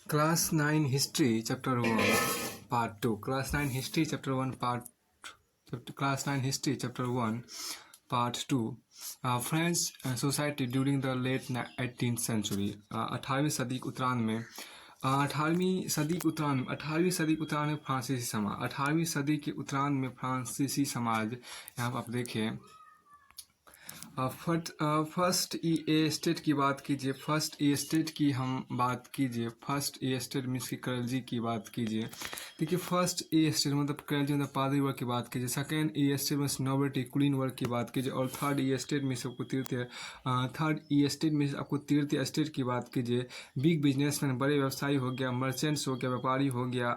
Class 9 History Chapter 1 Part 2 Class 9 History Chapter 1 Part Class 9 History Chapter 1 Part 2 French Society during the late 18th century 18वीं सदी के उत्तरार्ध में 18वीं सदी के उत्तरार्ध में फ्रांसीसी समाज 18वीं सदी के उत्तरार्ध में फ्रांसीसी समाज यहाँ पर आप देखिए फर्स्ट ई स्टेट की बात कीजिए। फर्स्ट ई स्टेट की हम बात कीजिए। फर्स्ट ई स्टेट मीन्स की करलजी की बात कीजिए। देखिए फर्स्ट ई स्टेट मतलब करलजी मतलब पादरी वर्ग की बात कीजिए। सेकेंड ई स्टेट मीन्स नोबिलिटी कुलीन वर्ग की बात कीजिए। और थर्ड ई स्टेट मीन्स आपको तृतीय स्टेट की बात कीजिए। बिग बिजनेसमैन बड़े व्यवसायी हो गया, मर्चेंट्स हो गया, व्यापारी हो गया,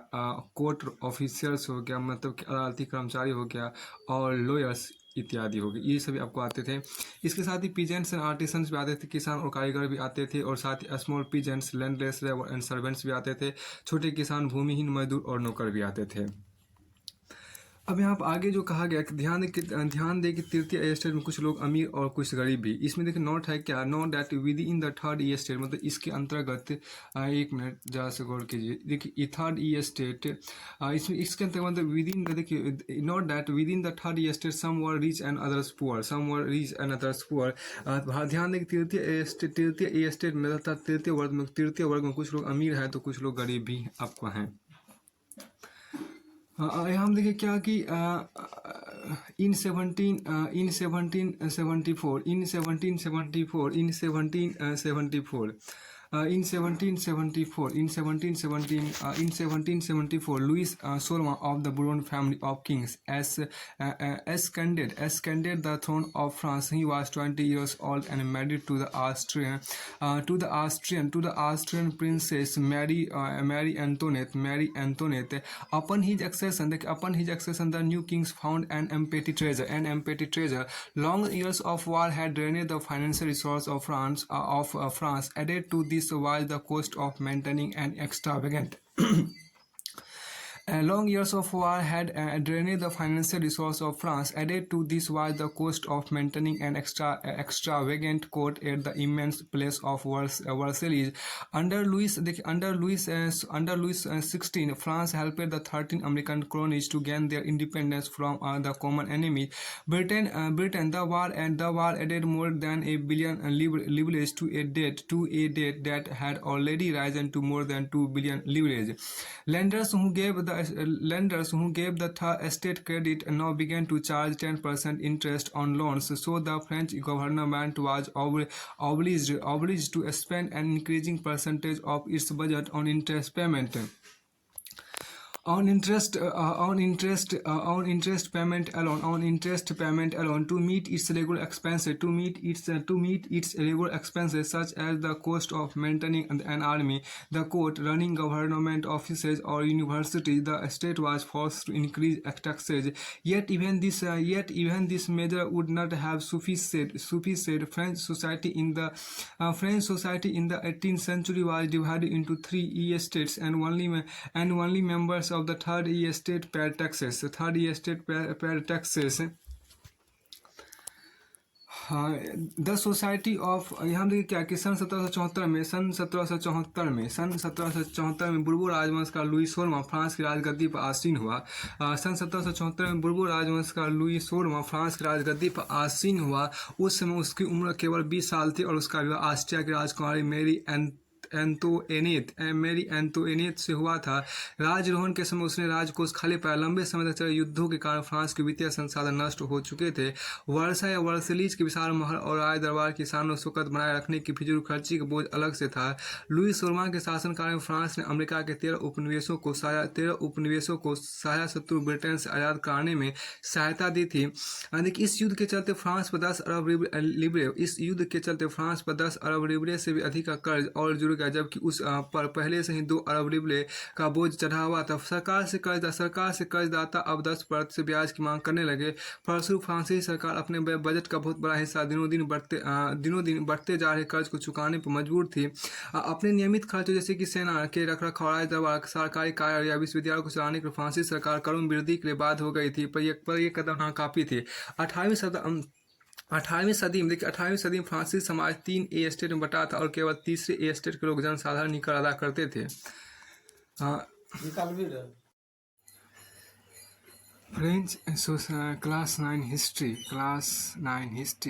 कोर्ट ऑफिसर्स हो गया मतलब कि अदालती कर्मचारी हो गया, और लॉयर्स इत्यादि हो गए, ये सभी आपको आते थे। इसके साथ ही पीजेंट्स एंड आर्टिसंस भी आते थे, किसान और कारीगर भी आते थे, और साथ ही small peasants, landless and servants भी आते थे। छोटे किसान, भूमिहीन मजदूर और नौकर भी आते थे। अब यहाँ पर आगे जो कहा गया कि ध्यान दे कि तृतीय स्टेट में कुछ लोग अमीर और कुछ गरीब भी। इसमें देखिए नोट है क्या, note that within the third E state मतलब इसके अंतर्गत एक मिनट जरा से गौर कीजिए। देखिए थर्ड ई स्टेट इसमें इसके अंतर्गत मतलब विद इन देखिए note that within the third estate some were rich and others poor, some were rich and others poor. ध्यान दें कि तृतीय ई स्टेट में तथा तृतीय वर्ग में कुछ लोग अमीर हैं तो कुछ लोग गरीब भी आपको हैं। यहाँ हम देखें क्या कि इन 1774 Louis Solma of the Bourbon family of kings ascended the throne of France. He was 20 years old and married to the Austrian princess Mary Antoinette. Upon his accession, the new kings found an empty treasure. Long years of war had drained the financial resources of France. Added to this was the cost of maintaining an extravagant long years of war had drained the financial resources of France. Added to this was the cost of maintaining an extravagant court at the immense place of Versailles. Under Louis XVI, France helped the 13 American colonies to gain their independence from the common enemy, Britain. The war added more than $1 billion leverage to a debt that had already risen to more than $2 billion leverage. Lenders who gave the third state credit now began to charge 10% interest on loans, so the French government was obliged to spend an increasing percentage of its budget on interest payment. On interest payment alone to meet its regular expenses such as the cost of maintaining an army, the court, running government offices or universities. The state was forced to increase taxes. Yet even this measure would not have sufficed. French society in the 18th century was divided into 3 estates, and only members of the third estate paid taxes. The society of यहाँ देखिए क्या कि सन 1774 में बुर्बो राजवंश का Louis 16वां France की राजगद्दी पर आसीन हुआ। सन 1774 में बुर्बो राजवंश का लुई 16वां फ्रांस की राजगद्दी पर आसीन हुआ। उस समय उसकी उम्र केवल 20 साल थी और उसका विवाह ऑस्ट्रिया की राजकुमारी मैरी एंतोनेट से हुआ था। राजरोहण के समय उसने राजकोष खाली पाया। लंबे समय तक चले युद्धों के कारण फ्रांस के वित्तीय संसाधन नष्ट हो चुके थे। वर्सा या वर्सलीज के विशाल महल और राज दरबार की शान और शौकत बनाए रखने की फिजूल खर्ची का बोझ अलग से था। लुई 16वां के शासनकाल में फ्रांस ने अमेरिका के 13 उपनिवेशों को साझा शत्रु ब्रिटेन से आज़ाद कराने में सहायता दी थी। इस युद्ध के चलते फ्रांस पर 10 अरब लिबरे से भी अधिक का कर्ज और जुड़ गया, जबकि उस पर पहले से ही 2 अरब लिबरे का बोझ चढ़ा हुआ था। सरकार से कर्जदाता अब 10% से ब्याज की मांग करने लगे। फलस्वरूप फ्रांसीसी सरकार अपने बजट का बहुत बड़ा हिस्सा दिनों दिन बढ़ते जा रहे कर्ज को चुकाने पर मजबूर थी। अपने नियमित खर्चों जैसे कि सेना के रखरखाव, राज दरबार, सरकारी कार्य या विश्वविद्यालय को चलाने के लिए फ्रांसीसी सरकार करों में वृद्धि के लिए बाध्य हो गई थी, पर यह कदम नाकाफी थे। 18वीं सदी में देखिए 18वीं सदी में फ्रांसीसी समाज 3 ए स्टेट में बटा था और केवल तीसरे ए स्टेट के लोग जनसाधारण ही कर अदा करते थे। French class 9 history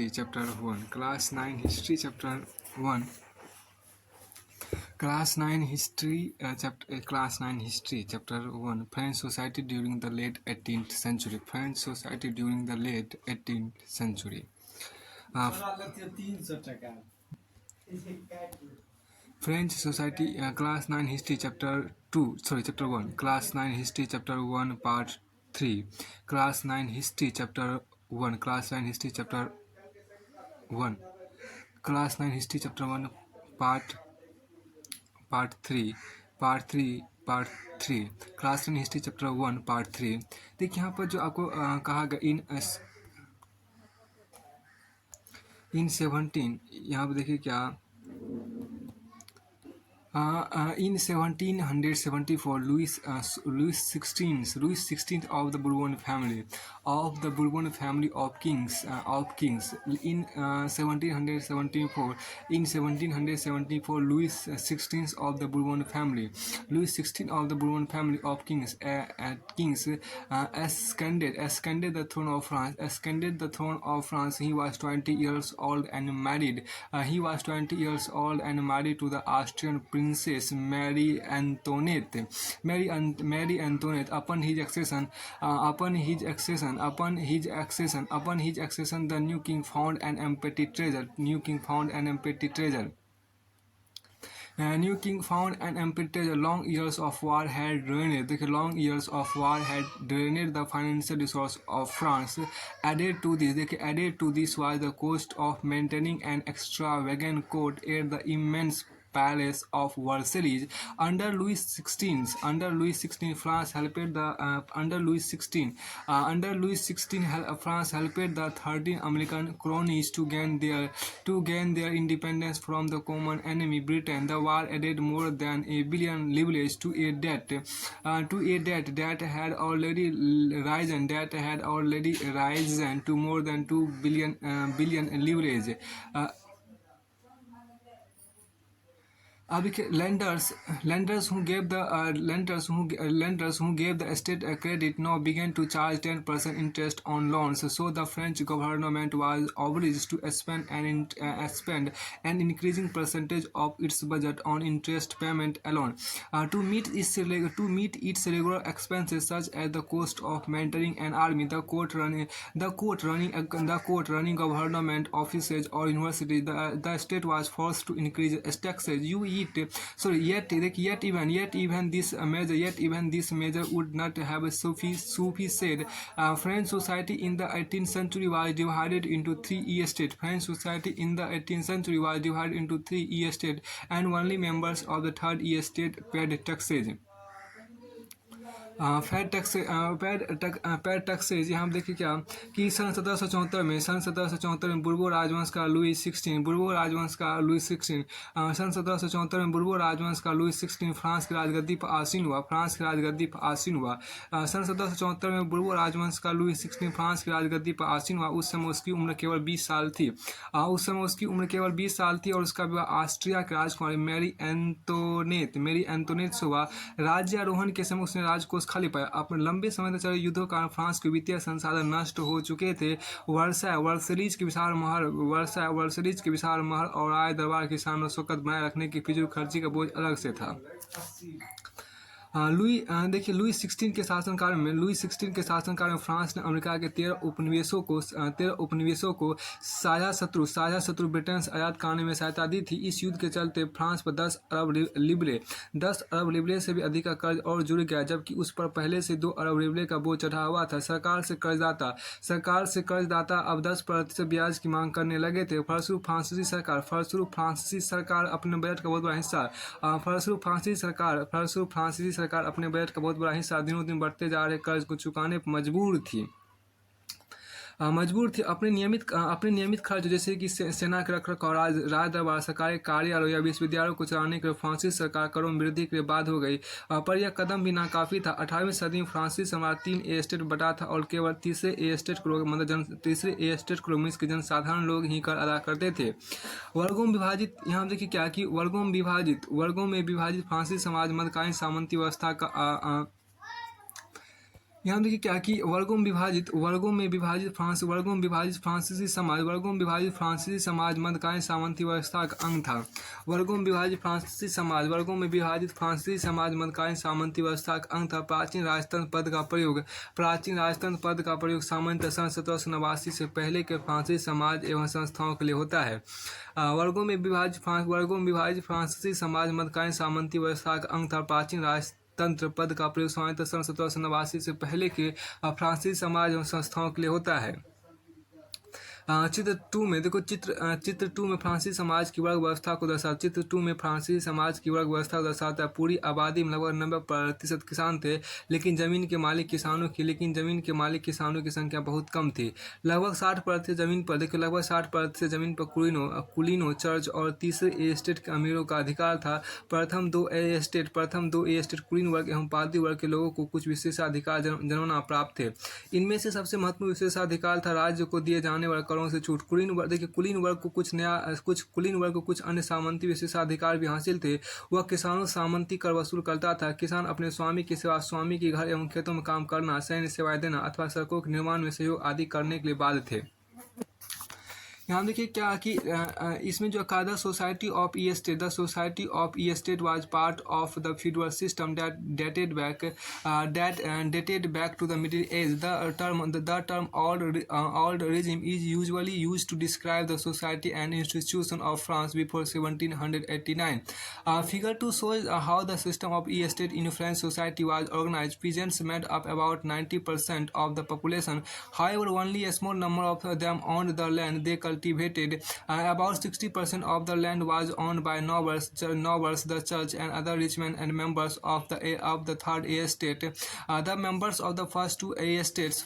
chapter 1 class 9 history chapter 1 Class 9 History, Class 9 History, Chapter 1, French Society during the late 18th century. French Society during the late 18th century. French Society, Class 9 History, Chapter 1, Class 9 History, Chapter 1, Part 3. Class 9 History, Chapter 1, Class 9 History, Chapter 1, Class 9 History, Chapter 1, Part 3, class 9 history chapter 1 part 3। देखिए यहाँ पर जो आपको कहा गया इन 17, यहाँ पर देखिए क्या in 1774 Louis XVI of the Bourbon family of kings in 1774 Louis XVI of the Bourbon family of kings ascended the throne of France. He was 20 years old and married to the Austrian Princess Mary Antoinette. Upon his accession, the new king found an empty treasure. Long years of war had drained the financial resource of France. Added to this was the cost of maintaining an extravagant court at the immense palace of Versailles. Under Louis XVI, France helped the France helped the 13 American colonies to gain their independence from the common enemy Britain. The war added more than $1 billion leverage to a debt that had already risen to more than $2 billion leverage. Lenders who gave the state credit now began to charge 10% interest on loans. So the French government was obliged to spend an increasing percentage of its budget on interest payment alone. To meet its regular expenses such as the cost of maintaining an army, the court running government offices or universities, the state was forced to increase taxes. Yet even this measure would not have sufficed. French society in the 18th century was divided into 3 estates. And only members of the third estate paid taxes. Paid taxes यहाँ देखिए क्या कि सन 1774 में बुर्बो राजवंश का Louis 16 सन 1774 में बुर्बो राजवंश का लुई 16 फ्रांस की राजगद्दी पर आसीन हुआ। सन 1774 में बुर्बो राजवंश का लुई 16 फ्रांस की राजगद्दी पर आसीन हुआ। उस समय उसकी उम्र केवल 20 साल थी। और उसका विवाह ऑस्ट्रिया के राजकुमारी मेरी एंटोनेट से हुआ। राज्यारोहण के समय उसने राजकोष खाली पाया। अपने लंबे समय तक चले युद्धों के कारण फ्रांस के वित्तीय संसाधन नष्ट हो चुके थे। वर्सलीज के विशाल महल और आय दरबार की शान और शौकत बनाए रखने की फिजूल खर्ची का बोझ अलग से था। लुई 16 के शासनकाल में फ्रांस ने अमेरिका के 13 उपनिवेशों को साझा शत्रु ब्रिटेन से आजाद कराने में सहायता दी थी। इस युद्ध के चलते फ्रांस पर 10 अरब लिबरे से भी अधिक का कर्ज और जुड़ गया, जबकि उस पर पहले से 2 अरब लिबरे का बोझ चढ़ा हुआ था। सरकार से कर्जदाता अब 10% ब्याज की मांग करने लगे थे। फलस्वरूप फ्रांसीसी सरकार अपने बजट का बहुत बड़ा हिस्सा दिनों दिन बढ़ते जा रहे कर्ज को चुकाने पर मजबूर थी। मजबूर थे अपने नियमित खर्च जैसे कि सेना के रखरखाव, राज दरबार, सरकारी कार्यालय या विश्वविद्यालयों को चलाने के लिए फ्रांसीसी सरकार करों में वृद्धि के लिए बाध्य हो गई। पर यह कदम भी नाकाफी था। 18वीं सदी में फ्रांसीसी सम्राट 3 एस्टेट बटा था और केवल तीसरे एस्टेट को जनसाधारण लोग ही कर अदा करते थे। वर्गों में विभाजित, यहाँ देखिए क्या कि वर्गों में विभाजित फ्रांसीसी समाज मध्यकालीन सामंती व्यवस्था का यहाँ देखिए क्या कि वर्गों में विभाजित फ्रांसीसी समाज मध्यकालीन सामंती व्यवस्था का अंग था। वर्गों में विभाजित फ्रांसीसी समाज मध्यकालीन सामंती व्यवस्था का अंग था। प्राचीन राजतंत्र पद का प्रयोग सामान्यतः सन 1789 से पहले के फ्रांसीसी समाज एवं संस्थाओं के लिए होता है। वर्गों में विभाजित फ्रांसीसी समाज मध्यकालीन सामंती व्यवस्था का अंग था। प्राचीन तंत्र पद का प्रयोग सामान्यतः सन 1789 से पहले के फ्रांसीसी समाज एवं संस्थाओं के लिए होता है। चित्र 2 में देखो, चित्र 2 में फ्रांसीसी समाज की वर्ग व्यवस्था को दर्शाता है। पूरी आबादी में लगभग 90% किसान थे, लेकिन जमीन के मालिक किसानों की संख्या बहुत कम थी। लगभग 60% जमीन पर कुलीनों, चर्च और तीसरे एस्टेट के अमीरों का अधिकार था। प्रथम दो एस्टेट कुलीन वर्ग एवं पादरी वर्ग के लोगों को कुछ विशेषाधिकार जनना प्राप्त थे। इनमें से सबसे महत्वपूर्ण विशेषाधिकार था राज्य को दिए जाने वाले करों से छूट। कुलीन वर्ग को कुछ अन्य सामंती विशेषाधिकार भी हासिल थे। वह किसानों सामंती कर वसूल करता था। किसान अपने स्वामी की सेवा, स्वामी के घर एवं खेतों में काम करना, सैन्य सेवाएं देना अथवा सड़कों के निर्माण में सहयोग आदि करने के लिए बाध्य थे। यहाँ देखिए क्या कि इसमें जो कहा, the society of estate was part of the feudal system that dated back to the middle age. The term old regime is usually used to describe the society and institution of France before 1789. Figure 2 shows how the system of estate in French society was organized. Peasants made up about 90% of the population. However, only a small number of them owned the land they cultivated. About 60% of the land was owned by nobles, the church, and other rich men and members of the third estate. The members of the first two estates,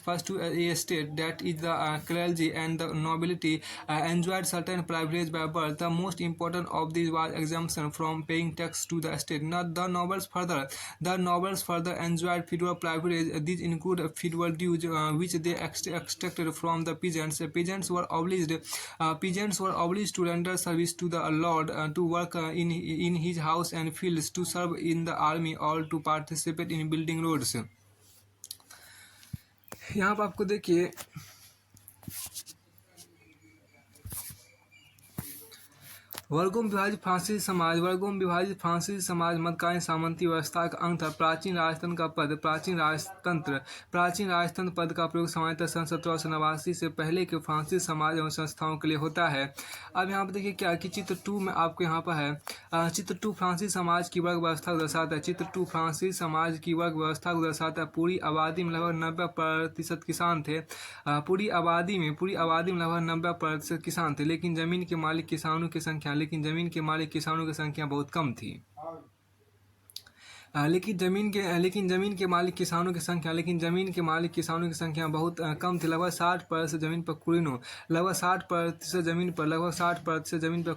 that is the clergy and the nobility, enjoyed certain privileges by birth. The most important of these was exemption from paying tax to the state. The nobles further enjoyed feudal privileges. These include feudal dues, which they extracted from the peasants. Peasants were obliged to render service to the lord, to work in his house and fields, to serve in the army, or to participate in building roads. यहाँ पर आपको देखिए वर्गों में विभाजित फ्रांसीसी समाज मध्यकालीन सामंती व्यवस्था का अंग था। प्राचीन राजतंत्र पद का प्रयोग सामान्यतः सन 1789 से पहले के फ्रांसीसी समाज एवं संस्थाओं के लिए होता है। अब यहाँ पर देखिए क्या कि चित्र 2 में आपको यहाँ पर है, चित्र 2 फ्रांसीसी समाज की वर्ग व्यवस्था को दर्शाता है। चित्र 2 फ्रांसीसी समाज की वर्ग व्यवस्था को दर्शाता है। पूरी आबादी में लगभग 90% किसान थे। पूरी आबादी में लगभग 90% किसान थे, लेकिन जमीन के मालिक किसानों की संख्या बहुत कम थी। लेकिन जमीन के मालिक किसानों की संख्या बहुत कम थी। लगभग 60% जमीन पर कुलीनों, लगभग 60% जमीन पर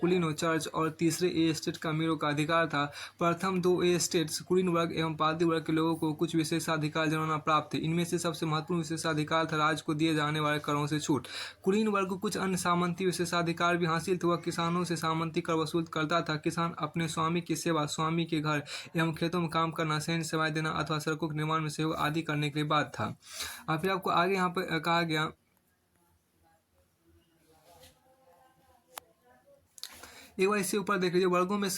कुलीनों, चर्च और तीसरे एस्टेट का अमीरों का अधिकार था। प्रथम दो एस्टेट्स कुलीन वर्ग एवं पादरी वर्ग के लोगों को कुछ विशेषाधिकार जनना प्राप्त थे। इनमें से सबसे महत्वपूर्ण विशेषाधिकार था राज्य को दिए जाने वाले करों से छूट। कुलीन वर्ग को कुछ अन्य सामंती विशेषाधिकार भी हासिल थे। वह किसानों से सामंती कर वसूल करता था। किसान अपने स्वामी की सेवा, स्वामी के घर एवं खेतों में काम करना, सैन्य सेवाएं देना अथवा सड़कों के निर्माण में सहयोग आदि करने के लिए बात था। फिर आपको आगे यहाँ पर कहा गया, एक बार इससे ऊपर देख लीजिए, वर्गों में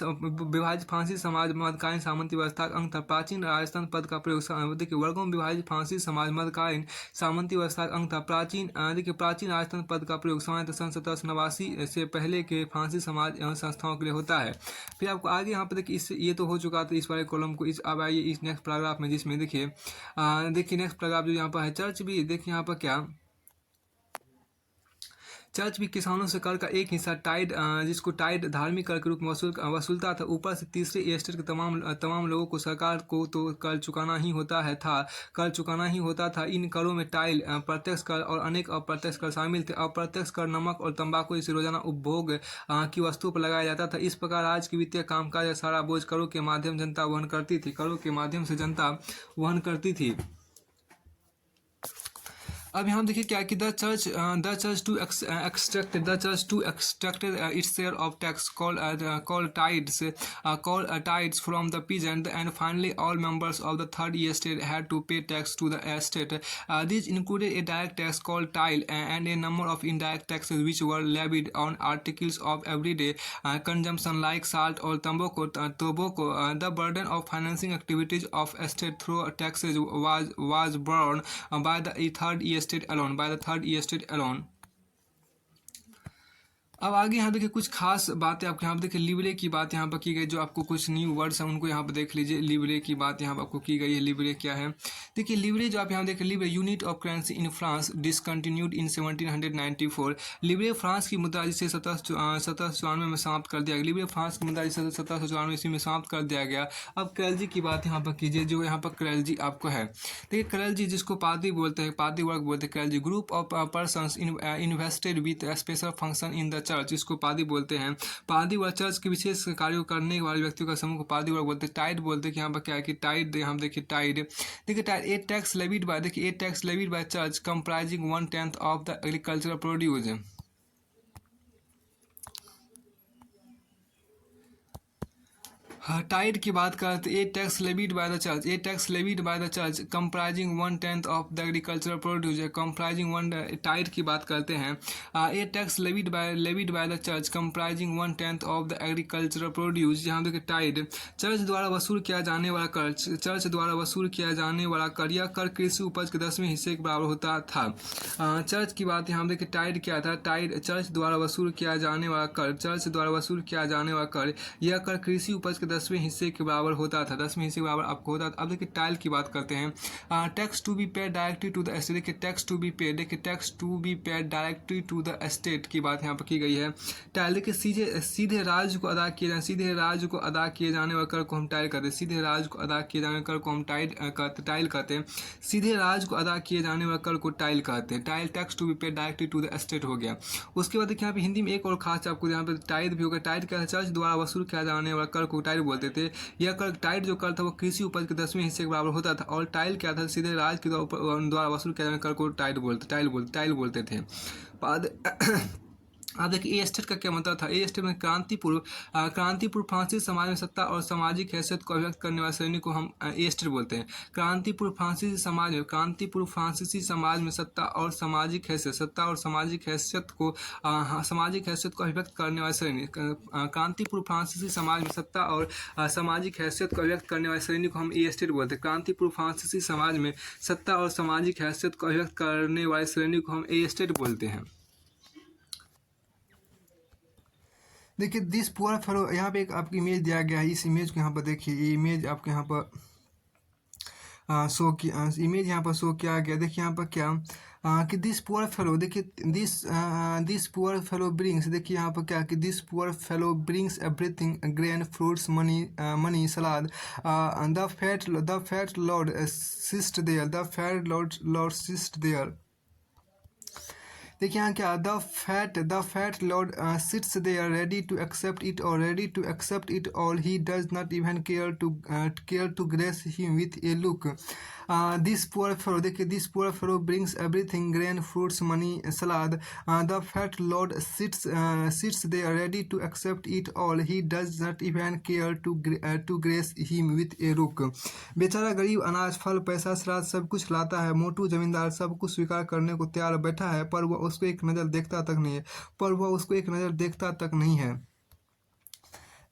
विभाजित फ्रांसीसी समाज मध्यकालीन सामंती व्यवस्था का अंग था। प्राचीन राजतंत्र पद का प्रयोग, देखिए वर्गों में विभाजित फ्रांसीसी समाज मध्यकालीन सामंती व्यवस्था का अंग था। प्राचीन राजतंत्र पद का प्रयोग सामान्यतः सन 1789 से पहले के फ्रांसीसी समाज एवं संस्थाओं के लिए होता है। फिर आपको आगे यहाँ पर देखिए, ये तो हो चुका था इस वाले कॉलम को। अब आइए इस नेक्स्ट पैराग्राफ में, जिसमें देखिए नेक्स्ट पैराग्राफ जो यहाँ पर है, चर्च भी देखिए यहाँ पर क्या, चर्च भी किसानों से कर का एक हिस्सा टाइड जिसको टाइड धार्मिक कर के रूप में वसूलता था। ऊपर से तीसरे एस्टेट के तमाम लोगों को सरकार को तो कर चुकाना ही होता था। इन करों में टाइल प्रत्यक्ष कर और अनेक अप्रत्यक्ष कर शामिल थे। अप्रत्यक्ष कर नमक और तंबाकू जैसे रोजाना उपभोग की वस्तुओं पर लगाया जाता था। इस प्रकार आज की वित्तीय कामकाज का सारा बोझ करों के माध्यम जनता वहन करती थी। अब यहाँ देखिए क्या कि the church too extracted its share of tax called tithes from the peasant and finally all members of the third estate had to pay tax to the estate. This included a direct tax called tithe and a number of indirect taxes which were levied on articles of everyday consumption like salt or tobacco. The burden of financing activities of estate through taxes was borne by the third estate alone. अब आगे यहाँ देखिए कुछ खास बातें आपको यहाँ पर देखिए लिबरे की बात यहाँ पर की गई। जो आपको कुछ न्यू वर्ड्स हैं उनको यहाँ पर देख लीजिए। लिबरे की बात यहाँ पर आपको की गई है। लिबरे क्या है देखिए। लिबरे जो आप यहाँ देखिए Libre unit of currency in France discontinued in 1794। Libre France की मुद्रा जिसे 1794 में समाप्त कर दिया गया। लिबरे फ्रांस की मुद्रा जिसे 1794 ईस्वी में समाप्त कर दिया गया। अब करेंसी की बात यहाँ पर कीजिए। जो यहाँ पर करेंसी आपको है देखिए करेंसी जिसको पादी बोलते हैं, पादी वर्ग बोलते हैं। Currency group of persons invested with special function in the church, इसको पादी बोलते हैं। पादी वर्ग चर्च के विशेष कार्यों करने वाले व्यक्तियों का समूह को पादी वर्ग बोलते हैं। टाइड बोलते हैं कि यहाँ पर क्या है कि टाइड, यहाँ देखिए tithe a tax levied by church comprising 1/10 of the agricultural produce. Tithe की बात करते a tax levied by the church comprising 1/10 of the agricultural produce. Comprising one tithe की बात करते हैं। A tax levied by the church comprising 1/10 of the agricultural produce. यहाँ देखिए Tide church द्वारा वसूल किया जाने वाला कर यह कर कृषि उपज के 10वें हिस्से के बराबर होता था। चर्च की बात यहाँ देखिए टाइड क्या था। टाइड चर्च द्वारा वसूल किया जाने वाला कर यह कर कृषि उपज के 10वें हिस्से के बराबर होता था। 10वें हिस्से के बराबर आपको होता था। अब देखिए टाइल की बात करते हैं। Tax to be paid directly to the estate. देखिए tax to be paid directly to the estate की बात यहाँ पर की गई है। टाइल देखिए सीधे राज्य को अदा किए जाने वाले कर को हम टाइल कहते हैं। सीधे राज्य को अदा किए जाने वाले कर को हम टाइल कहते हैं। सीधे राज्य को अदा किए जाने वाले कर को टाइल कहते हैं। Taille tax to be paid directly to the estate हो गया। उसके बाद देखिए यहाँ पे हिंदी में एक और खास आपको यहाँ पे टाइड भी होगा। टाइड क्या है? चर्च द्वारा वसूल किया जाने वाला कर को टाइड बोलते थे। यह कर टाइड जो कर था वो कृषि उपज के 10वें हिस्से के बराबर होता था। और टाइल क्या था? सीधे राज्य के द्वारा वसूल किया जाने कर को टाइल बोलते थे। अब देखिए ए एस्टेट का क्या मतलब था। ए एस्टेट में क्रांतिपूर्व फ्रांसीसी समाज में सत्ता और सामाजिक हैसियत को अभिव्यक्त करने वाली श्रेणी को हम ए एस्टेट बोलते हैं। क्रांतिपूर्व फ्रांसीसी समाज में सत्ता और सामाजिक हैसियत को अभिव्यक्त करने वाली श्रेणी। क्रांतिपूर्व फ्रांसीसी समाज में सत्ता और सामाजिक हैसियत को अभिव्यक्त करने वाली श्रेणी को हम ए एस्टेट बोलते हैं। क्रांतिपूर्व फ्रांसीसी समाज में सत्ता और सामाजिक हैसियत को अभिव्यक्त करने वाली श्रेणी को हम ए एस्टेट बोलते हैं। देखिए दिस पुअर फेलो, यहाँ पे एक आपकी इमेज दिया गया है। इस इमेज को यहाँ पर देखिए। ये इमेज आपके यहाँ पर शो किया गया। देखिए यहाँ पर क्या कि दिस पुअर फेलो, देखिए दिस पुअर फेलो ब्रिंग्स, देखिए यहाँ पर क्या कि this poor fellow brings everything grain fruits money salad. The fat lord sits there. देखिए यहाँ क्या the fat lord sits there ready to accept it all. He does not even care to grace him with a look. This poor fellow, देखिए this poor fellow brings everything grain fruits money salad. The fat lord sits there ready to accept it all. He does not even care to grace him with a look. बेचारा गरीब अनाज फल पैसा श्राद्ध सब कुछ लाता है। मोटू जमींदार सब कुछ स्वीकार करने को तैयार बैठा है, पर वह उसको एक नज़र देखता तक नहीं है।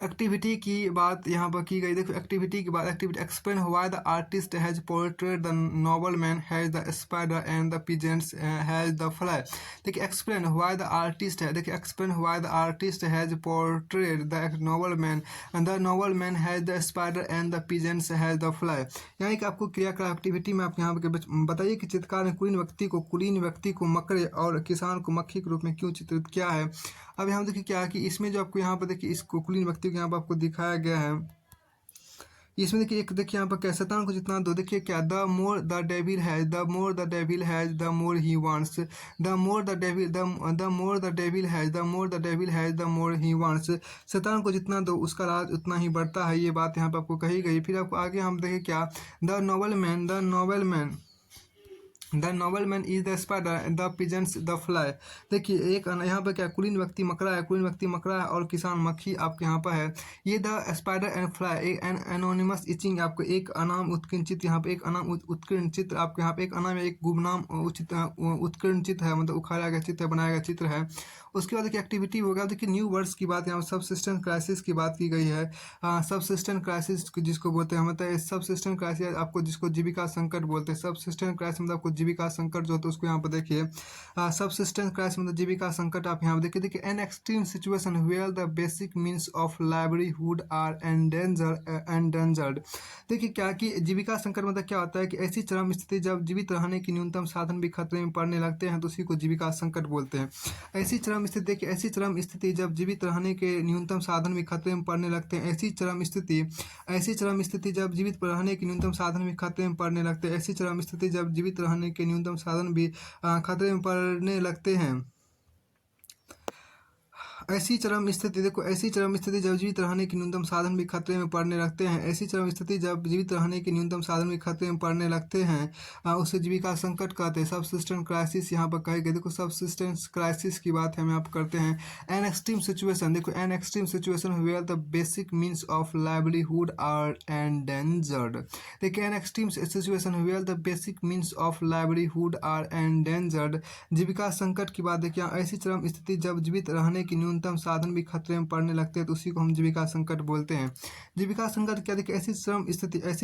एक्टिविटी की बात यहाँ पर की गई। देखो एक्टिविटी की बात, activity explain why the artist has portrayed the noble man has the spider and the peasants has the fly. देखिए एक्सप्लेन व्हाई द आर्टिस्ट है, देखिए explain why the artist has portrayed the noble man and the noble man has the spider and the peasants has the fly. यानी कि आपको क्रियाकलाप activity में आप यहाँ पर बताइए कि चित्रकार ने कुलीन व्यक्ति को मकड़े और किसान को मक्खी के रूप में क्यों चित्रित किया है। अब यहाँ देखिए क्या है कि इसमें जो आपको यहाँ पर देखिए इस कुलीन व्यक्ति को यहाँ पर आपको दिखाया गया है। इसमें देखिए एक देखिए यहाँ पर क्या, शैतान को जितना दो, देखिए क्या, the more the devil has the more the devil has the more he wants, the more the devil the more the devil has the more the devil has the more he wants. शैतान को जितना दो उसका राज उतना ही बढ़ता है, ये बात यहाँ पर आपको कही गई। फिर आपको आगे हम देखिए क्या, the noble man is the spider the peasants the fly. देखिए एक यहाँ पर क्या, कुलीन व्यक्ति मकड़ा है और किसान मक्खी आपके यहाँ पर है। ये द स्पाइडर एंड फ्लाई एक एनोनिमस इचिंग, आपको एक अनाम उत्कीर्ण चित्र, यहाँ पे एक अनाम उत्कीर्ण चित्र आपके यहाँ पे एक अनाम एक गुमनाम उत्कीर्ण चित्र है, मतलब उखाड़ा गया चित्र, बनाया गया चित्र है। उसके बाद देखिए एक्टिविटी हो गया। देखिए न्यू वर्ड्स की बात, यहाँ सबसिस्टेंस क्राइसिस की बात की गई है। सबसिस्टेंस क्राइसिस जिसको बोलते हैं, मतलब सबसिस्टेंस क्राइसिस आपको जिसको जीविका संकट बोलते हैं। सबसिस्टेंस क्राइसिस मतलब आपको जीविका संकट जो होता है उसको यहाँ पर देखिए सबसिस्टेंस क्राइसिस मतलब जीविका संकट आप यहाँ पर देखिए an extreme situation where the basic means of livelihood are endangered. देखिए क्या कि जीविका संकट मतलब क्या होता है कि ऐसी चरम स्थिति जब जीवित रहने की न्यूनतम साधन भी खतरे में पड़ने लगते हैं तो उसी को जीविका संकट बोलते हैं। ऐसी चरम स्थिति जब जीवित रहने के न्यूनतम साधन भी खतरे में पड़ने लगते हैं। ऐसी चरम स्थिति जब जीवित रहने के न्यूनतम साधन भी खतरे में पड़ने लगते हैं। ऐसी चरम स्थिति जब जीवित रहने के न्यूनतम साधन भी खतरे में पड़ने लगते हैं। ऐसी चरम स्थिति, देखो ऐसी चरम स्थिति जब जीवित रहने के न्यूनतम साधन भी खतरे में पड़ने लगते हैं। ऐसी चरम स्थिति जब जीवित रहने के न्यूनतम साधन भी खतरे में पड़ने लगते हैं उसे जीविका संकट कहते हैं। सबसिस्टेंस क्राइसिस यहाँ पर कहे गए। देखो सबसिस्टेंस क्राइसिस की बात हम आप करते हैं। एन एक्सट्रीम सिचुएशन, देखो an extreme situation where the basic means of livelihood are endangered. देखिए an extreme situation where the basic means of livelihood are endangered. जीविका संकट की बात देखिए, ऐसी चरम स्थिति जब जीवित रहने की न्यूनतम साधन भी खतरे में पड़ने लगते हैं तो उसी को हम जीविका संकट बोलते हैं। जीविका संकट क्या, देखिए ऐसी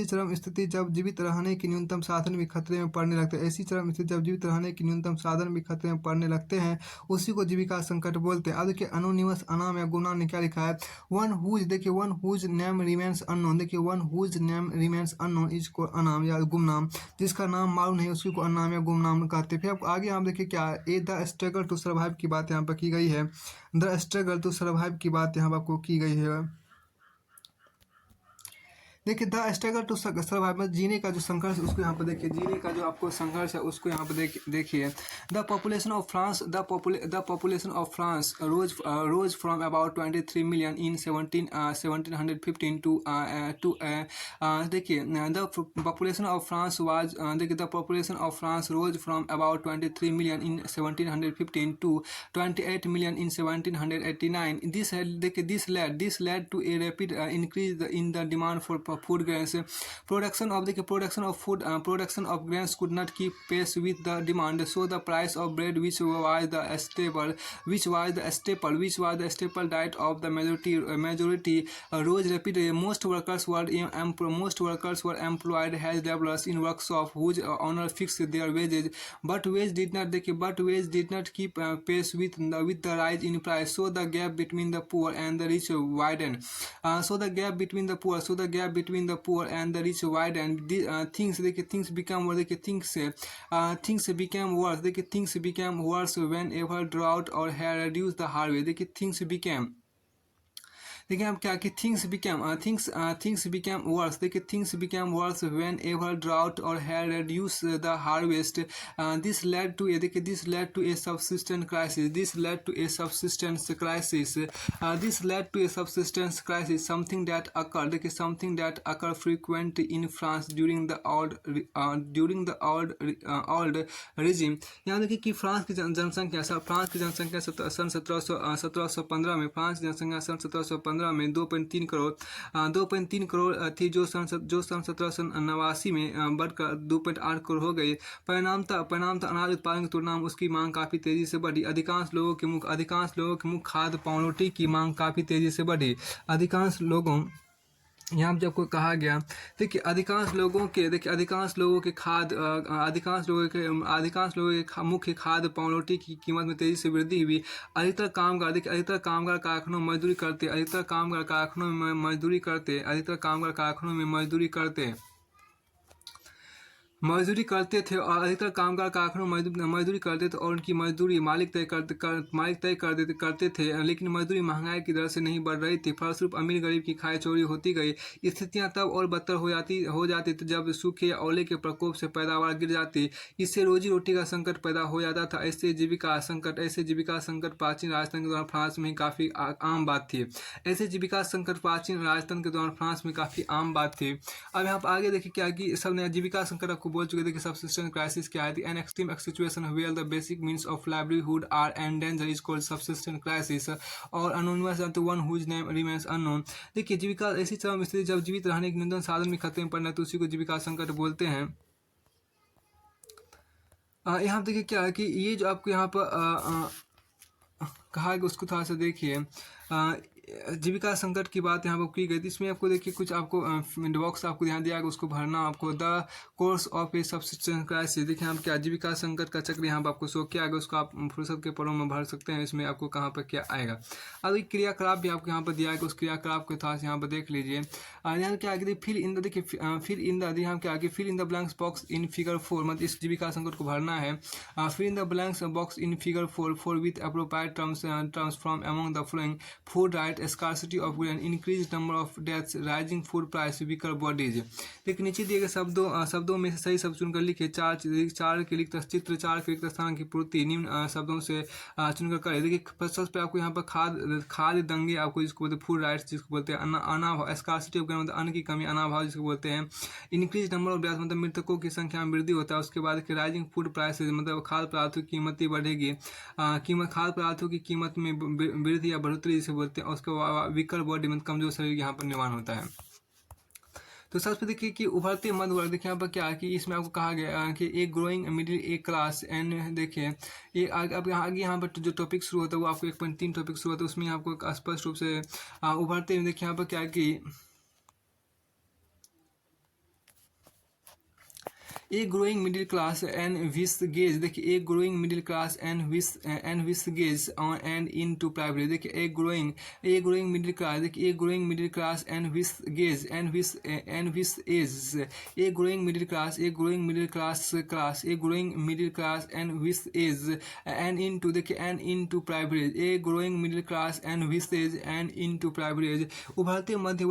चरम स्थिति जब जीवित रहने की न्यूनतम साधन भी खतरे में पड़ने लगते हैं। ऐसी चरम स्थिति जब जीवित रहने की न्यूनतम साधन भी खतरे में पड़ने लगते हैं उसी को जीविका संकट बोलते हैं। अब देखिए अनोनिमस अनाम या गुमनाम ने क्या लिखा है, वन हुज, देखिए one whose name remains unknown. देखिए one whose name remains unknown इसको अनाम या गुमनाम, जिसका नाम मालूम नहीं उसको को अनाम या गुमनाम कहते हैं। फिर आप आगे हम देखिए क्या, ए द स्ट्रगल टू सर्वाइव की बात यहाँ पर की गई है। द स्ट्रगल टू सर्वाइव की बात यहाँ पर आपको की गई है। देखिए द स्ट्रगल टू सर्वाइव में जीने का जो संघर्ष उसको यहाँ पर देखिए, जीने का जो आपको संघर्ष है उसको यहाँ पर देखिए। The population of France rose from about 23 million in 1715 to देखिए the population of France was, देखिए the population of France rose from about 23 million in 1715 to 28 million in 1789। This led to a rapid increase in the demand for food grains. Production of grains could not keep pace with the demand, so the price of bread, which was the staple diet of the majority rose rapidly. Most workers were employed as laborers in workshops whose owner fixed their wages, but wage did not keep pace with the rise in price, so the gap between the poor and the rich widened. Between the poor and the rich widened. Things became worse whenever drought or had reduced the harvest. देखिए हम क्या कि things became worse. देखिए things became worse whenever drought or had reduced the harvest. This led to a subsistence crisis. Something that occurred frequently in France during the old regime. यहाँ देखिए कि France की जनसंख्या सन 1715 में, फ्रांस की जनसंख्या सन 1715 2015 में 2.3 करोड़ 2.3 करोड़ थी, जो सन 1789 में बढ़कर 2.8 करोड़ हो गई। परिणामतः अनाज उत्पादन की तुलना में उसकी मांग काफ़ी तेज़ी से बढ़ी। अधिकांश लोगों के मुख्य खाद्य पावरोटी की मांग काफ़ी तेज़ी से बढ़ी। अधिकांश लोगों यहाँ पे आपको कहा गया, देखिए अधिकांश लोगों के मुख्य खाद्य पावरोटी की कीमत में तेजी से वृद्धि हुई। अधिकतर कामगार कारखानों में मजदूरी करते अधिकतर कामगार कारखानों में मजदूरी करते थे और अधिकतर कामगार कारखानों में मजदूरी करते थे और उनकी मजदूरी मालिक तय करते थे, लेकिन मजदूरी महंगाई की दर से नहीं बढ़ रही थी। फलस्वरूप अमीर गरीब की खाई चोरी होती गई। स्थितियां तब और बदतर हो जाती थी जब सूखे या ओले के प्रकोप से पैदावार गिर जाती। इससे रोजी रोटी का संकट पैदा हो जाता था। ऐसे जीविका संकट प्राचीन राजस्थान के दौरान फ्रांस में काफ़ी आम बात थी। अब यहाँ पर आगे देखिए क्या कि सब ने जीविका संकट आपको बोल चुके थे कि सबसिस्टेंस क्राइसिस क्या है। An extreme situation where the basic means of livelihood are endanger is called subsistence crisis और anonymous to one whose name remains unknown. देखिए जीविका ऐसी चरम स्थिति जब जीवित रहने के न्यूनतम साधन भी खतरे में पड़ना, तो उसी को जीविका संकट बोलते हैं। यहाँ देखिए क्या है कि ये जो आपको यहाँ पर कहा है उसको थोड़ा सा देखिए। जीविका संकट की बात यहाँ पर की गई थी। इसमें आपको देखिए कुछ आपको बॉक्स आपको ध्यान दिया उसको भरना आपको। The course of A subsistence crisis, देखिए हम क्या जीविका संकट का चक्र यहाँ पर आपको शो किया गया, उसको आप फुर्सत के पड़ों में भर सकते हैं। इसमें आपको कहाँ पर क्या आएगा। अब एक क्रियाकलाप भी आपको यहाँ पर दिया है, उस क्रियाकलाप को थोड़ा सा यहाँ पर देख लीजिए। यहाँ क्या आगे fill in the fill in the blanks box in figure 4, मतलब इस जीविका संकट को भरना है। Fill in the blanks box in figure 4 with appropriate terms from among the following: food right, scarcity of grain, increased number of deaths, rising food price, weaker bodies। देखिए नीचे दिए गए शब्दों में से सही शब्द चुनकर लिखे। चार के रिक्त स्थान की पूर्ति निम्न शब्दों से चुनकर करें। देखिए सबसे पे आपको यहाँ पर खाद्य दंगे आपको जिसको बोलते हैं फूड राइट्स, जिसको बोलते हैं अनाभाव, स्कार्सिटी ऑफ ग्रेन मतलब अन्न की कमी, अनाभाव जिसको बोलते हैं। इंक्रीज नंबर ऑफ डेथ मतलब मृतकों की संख्या में वृद्धि होता है। उसके बाद राइजिंग फूड प्राइसेज मतलब खाद्य पदार्थों की कीमत बढ़ेगी, खाद्य पदार्थों की कीमत में वृद्धि या बढ़ोतरी जिसे बोलते हैं। उसके वीकर बॉडी मतलब कमजोर शरीर यहाँ पर निर्माण होता है। तो सबसे देखिए कि उभरते मध्य वर्ग, देखिए यहाँ पर क्या है कि इसमें आपको कहा गया कि एक growing middle A class and देखिए ये अब यहाँ पर जो टॉपिक शुरू होता है वो आपको 1.3 टॉपिक शुरू होता है, उसमें आपको स्पष्ट रूप से उभरते हुए देखिए यहाँ पर क्या है कि a growing middle class and विस गेज, देखिए a growing middle class and विस गेज एंड इन टू प्राइवेट। देखिए ए ग्रोइंग मिडिल क्लास, देखिए a growing middle class and विस गेज envisage, a growing middle class a growing middle class and विस एज एंड इन टू, देखिए and in to private, a growing middle class and विस as and in to private. उभरते मध्य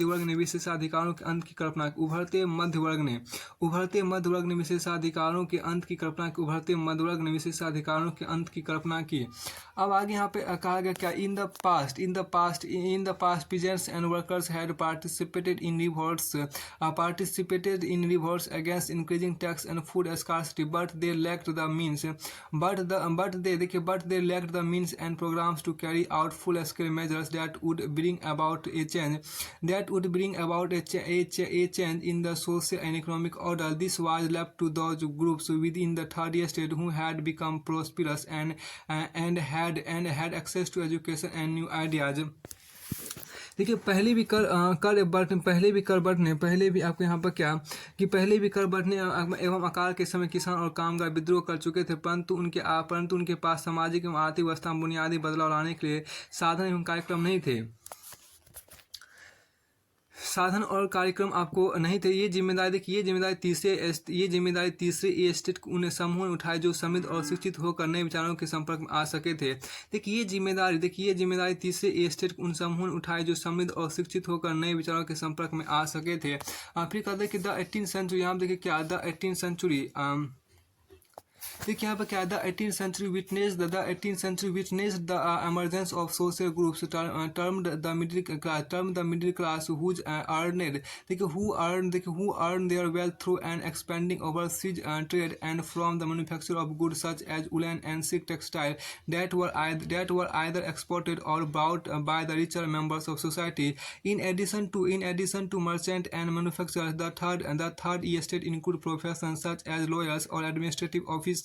वर्ग ने विशेषाधिकारों के अंत की कल्पना की। उभरते मध्य वर्ग ने विशेषाधिकारों के अंत की कल्पना की। अब आगे यहाँ पे कहा गया क्या, in the past peasants and workers had participated in revolts against increasing tax and food scarcity, but they lacked the means and programs to carry out full-scale measures that would bring about a change in the social and economic order. This was left to those groups within the third estate who had become prosperous and had access to education and new ideas। देखिए पहले भी कर बढ़ने एवं अकाल के समय किसान और कामगार विद्रोह कर चुके थे, परंतु उनके पास सामाजिक एवं आर्थिक व्यवस्था में बुनियादी बदलाव लाने के लिए साधन एवं कार्यक्रम नहीं थे। आपको नहीं थे। ये जिम्मेदारी तीसरे एस्टेट उन समूह ने उठाई जो समृद्ध और शिक्षित होकर नए विचारों के संपर्क में आ सके थे। देखिए ये जिम्मेदारी तीसरे एस्टेट उन समूह ने उठाई जो समृद्ध और शिक्षित होकर नए विचारों के संपर्क में आ सके थे। फिर कहते हैं कि द 18th सेंचुरी, यहाँ देखिए क्या द 18th सेंचुरी देखिए यहाँ पे क्या है, the 18th century witnessed the emergence of social groups termed the middle class whose earned who earned their wealth through an expanding overseas trade and from the manufacture of goods such as woolen and silk textile that were either exported or bought by the richer members of society. In addition to merchant and manufacturers, the third estate include professions such as lawyers or administrative officials.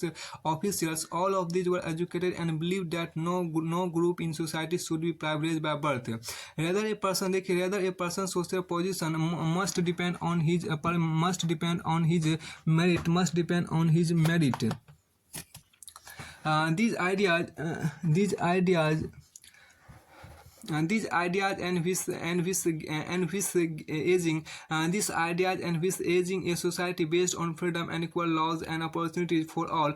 All of these were educated and believed that no group in society should be privileged by birth. Rather, a person's social position must depend on his merit. These ideas and which aging a society based on freedom and equal laws and opportunities for all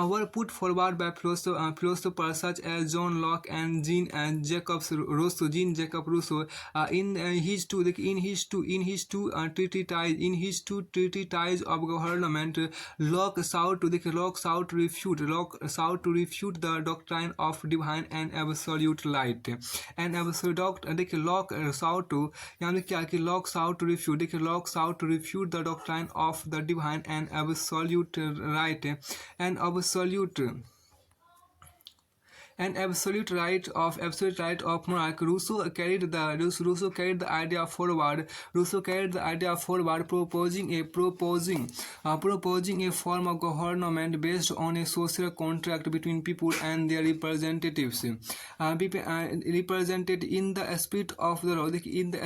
were put forward by philosophers such as John Locke and Jean Jacob Rousseau. In his two treatises of government, Locke sought to refute the doctrine of divine and absolute light. And Locke sought to refute the doctrine of the divine and absolute right and absolute right of monarch. Rousseau carried the idea forward, proposing a form of government based on a social contract between people and their representatives, represented in the spirit of the law. In the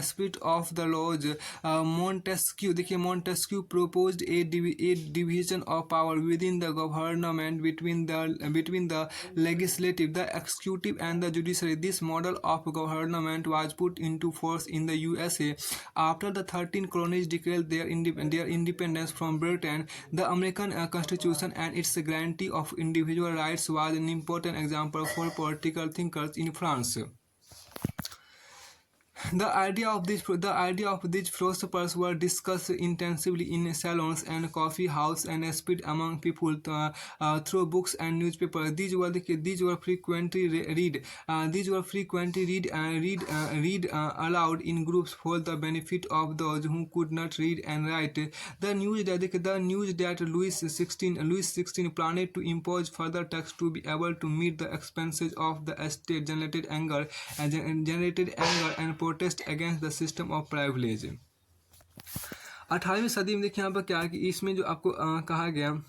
spirit of the laws, Montesquieu proposed a division of power within the government between the legislative, the executive, and the judiciary. This model of government was put into force in the USA after the 13 colonies declared their independence from Britain. The American Constitution and its guarantee of individual rights was an important example for political thinkers in France. The idea of these philosophers were discussed intensively in salons and coffee houses and spread among people through books and newspapers. These were frequently read aloud in groups for the benefit of those who could not read and write. The news that Louis XVI planned to impose further tax to be able to meet the expenses of the estate generated anger and protest against the system of privilege. 18वीं सदी में देखिए यहाँ पर क्या है कि इसमें जो आपको कहा गया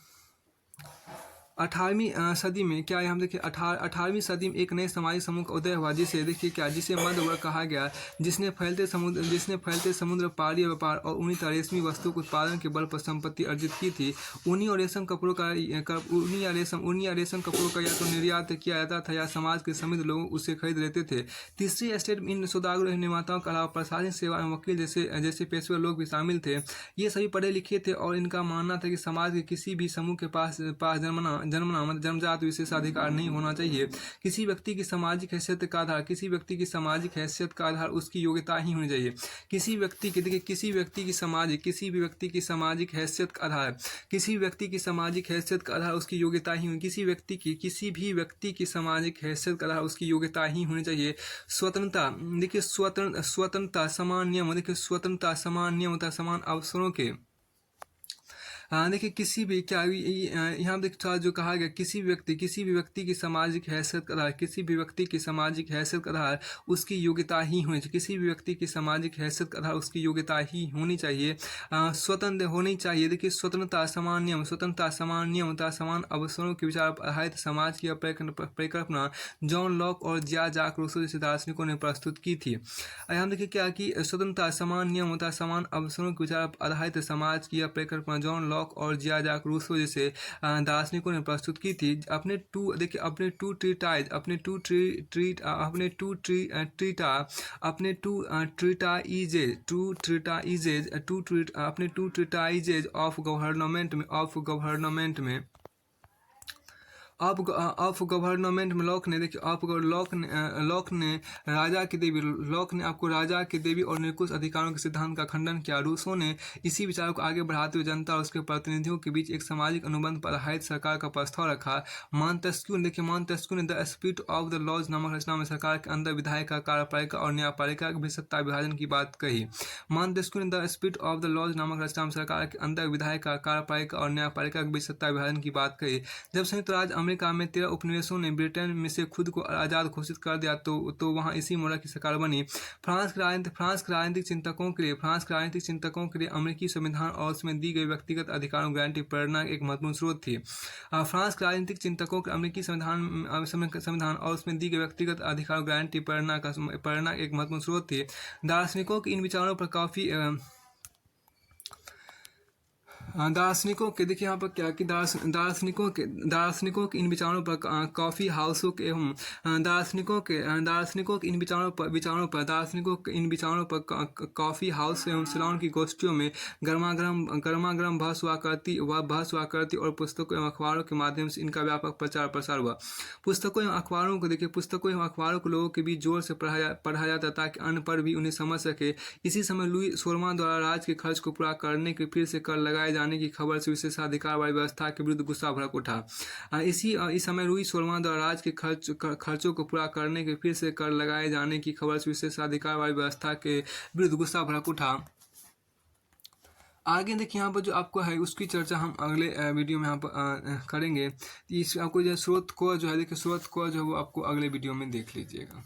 18वीं सदी में क्या है, हम देखिए 18वीं सदी में एक नए सामाजिक समूह का उदय हुआ जिसे मध्य वर्ग कहा गया, जिसने फैलते समुद्र पारी व्यापार और ऊनी रेशमी वस्तु के उत्पादन के बल पर संपत्ति अर्जित की थी। ऊनी और रेशम कपड़ों का या तो निर्यात किया जाता था या समाज के समृद्ध लोग उसे खरीद लेते थे। तीसरी एस्टेट इन सौदागरों निर्माताओं के अलावा प्रशासनिक सेवा एवं वकील जैसे पेशेवर लोग भी शामिल थे। ये सभी पढ़े लिखे थे और इनका मानना था कि समाज के किसी भी समूह के पास जन्मजात विशेषाधिकार नहीं होना चाहिए। किसी व्यक्ति की सामाजिक हैसियत का आधार उसकी योग्यता ही होनी चाहिए। किसी भी व्यक्ति की सामाजिक हैसियत का आधार उसकी योग्यता ही होनी। किसी भी व्यक्ति की सामाजिक हैसियत का आधार उसकी योग्यता ही होनी चाहिए। स्वतंत्रता, समान नियम तथा समान अवसरों के देखिए किसी भी क्या यहाँ देखिए जो कहा गया, किसी भी व्यक्ति की सामाजिक हैसियत का आधार उसकी योग्यता ही होनी चाहिए। किसी भी व्यक्ति की सामाजिक हैसियत का आधार उसकी योग्यता ही होनी चाहिए, स्वतंत्र होनी चाहिए। देखिए स्वतंत्रता, समान नियम तथा समान अवसरों के विचार पर आधारित समाज की परिकल्पना जॉन लॉक और जैक रूसो जैसे दार्शनिकों ने प्रस्तुत की थी। यहाँ देखिए क्या कि स्वतंत्रता, समान नियम तथा समान अवसरों के विचार पर आधारित समाज की परिकल्पना जॉन लॉक और जैक रूसो जैसे दार्शनिकों ने प्रस्तुत की थी। अपने टू ट्रीटाइजेज ऑफ गवर्नमेंट में ऑफ गवर्नमेंट में लॉक ने देखिए लॉक ने आपको राजा की देवी और निरंकुश अधिकारों के सिद्धांत का खंडन किया। रूसो ने इसी विचार को आगे बढ़ाते हुए जनता और उसके प्रतिनिधियों के बीच एक सामाजिक अनुबंध पर आधारित सरकार का प्रस्ताव रखा। मॉन्टेस्क्यू ने the spirit of the laws नामक रचना में सरकार के अंदर विधायिका, कार्यपालिका और न्यायपालिका के बीच सत्ता विभाजन की बात कही। मॉन्टेस्क्यू ने the spirit of the laws नामक रचना में सरकार के अंदर विधायिका, कार्यपालिका और न्यायपालिका के बीच सत्ता विभाजन की बात कही। जब संयुक्त राज्य अमेरिका में 13 उपनिवेशों ने ब्रिटेन में से खुद को आज़ाद घोषित कर दिया तो वहाँ इसी मॉडल की सरकार बनी। फ्रांस के राजनीतिक चिंतकों के लिए अमेरिकी संविधान और उसमें दी गई व्यक्तिगत अधिकारों गारंटी प्रेरणा एक महत्वपूर्ण स्रोत थी। फ्रांस के राजनीतिक चिंतकों के अमेरिकी संविधान और उसमें दी गई व्यक्तिगत अधिकारों गारंटी प्रेरणा एक महत्वपूर्ण स्रोत थी। दार्शनिकों के इन विचारों पर काफ़ी दार्शनिकों के देखिए यहाँ पर क्या कि दार्शनिकों के इन विचारों पर कॉफ़ी हाउसों के एवं दार्शनिकों के इन विचारों पर कॉफ़ी हाउस एवं सैलून की गोष्ठियों में गर्मागर्म बहस हुआ करती और पुस्तकों एवं अखबारों के माध्यम से इनका व्यापक प्रचार प्रसार हुआ। पुस्तकों एवं अखबारों को लोगों के बीच जोर से पढ़ाया जाता ताकि अनपढ़ भी उन्हें समझ सके। इसी समय लुई 16वां द्वारा राज्य के खर्च को पूरा करने के फिर से कर लगाए जाने की खबर से विशेषाधिकार वाली व्यवस्था के विरुद्ध गुस्सा भड़क उठा। इस समय लुई 16वां द्वारा राज्य के खर्चों को पूरा करने के फिर से कर लगाए जाने की खबर से विशेषाधिकार वाली व्यवस्था के विरुद्ध गुस्सा भड़क उठा। आगे देखिए यहाँ पर जो आपको है उसकी चर्चा हम अगले वीडियो में यहाँ पर करेंगे। इस आपको जो स्रोत को जो है देखिए वो आपको अगले वीडियो में देख लीजिएगा।